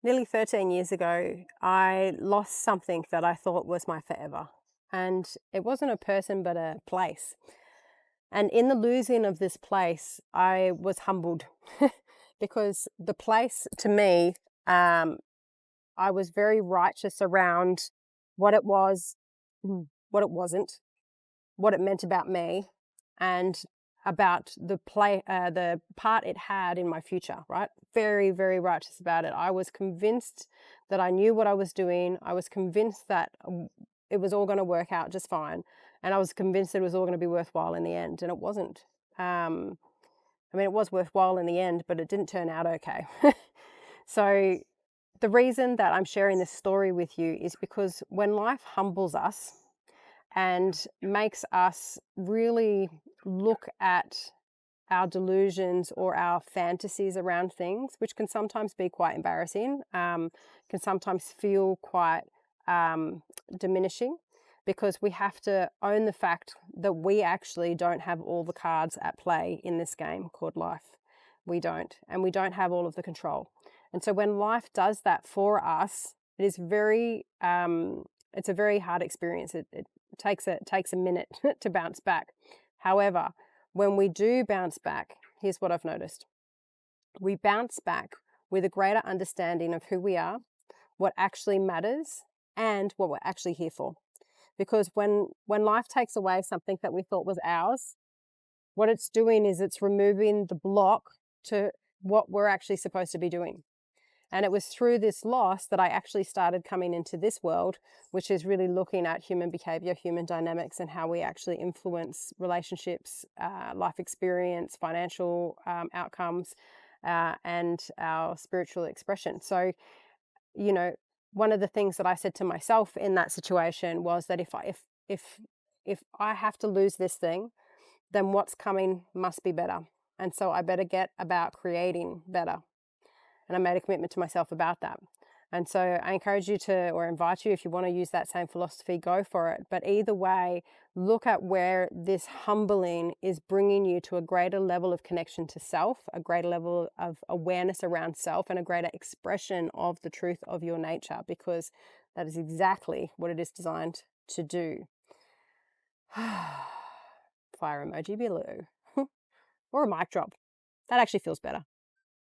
Nearly 13 years ago, I lost something that I thought was my forever. And it wasn't a person, but a place. And in the losing of this place, I was humbled because the place to me, um, I was very righteous around what it was, what it wasn't, what it meant about me, and about the part it had in my future. Right, very, very righteous about it. I was convinced that I knew what I was doing. I was convinced that it was all going to work out just fine, and I was convinced it was all going to be worthwhile in the end, and it wasn't. Um, I mean, it was worthwhile in the end, but it didn't turn out okay. So the reason that I'm sharing this story with you is because when life humbles us and makes us really look at our delusions or our fantasies around things, which can sometimes be quite embarrassing, can sometimes feel quite um, diminishing, because we have to own the fact that we actually don't have all the cards at play in this game called life. We don't, and we don't have all of the control. And so when life does that for us, it is it's a very hard experience. It takes a minute to bounce back. However, when we do bounce back, here's what I've noticed. We bounce back with a greater understanding of who we are, what actually matters, and what we're actually here for. Because when life takes away something that we thought was ours, what it's doing is it's removing the block to what we're actually supposed to be doing. And it was through this loss that I actually started coming into this world, which is really looking at human behavior, human dynamics, and how we actually influence relationships, life experience, financial outcomes, and our spiritual expression. So, you know, one of the things that I said to myself in that situation was that if I have to lose this thing, then what's coming must be better. And so I better get about creating better. And I made a commitment to myself about that. And so I encourage you to, or invite you, if you want to use that same philosophy, go for it. But either way, look at where this humbling is bringing you to a greater level of connection to self, a greater level of awareness around self, and a greater expression of the truth of your nature, because that is exactly what it is designed to do. Fire emoji below, or a mic drop. That actually feels better.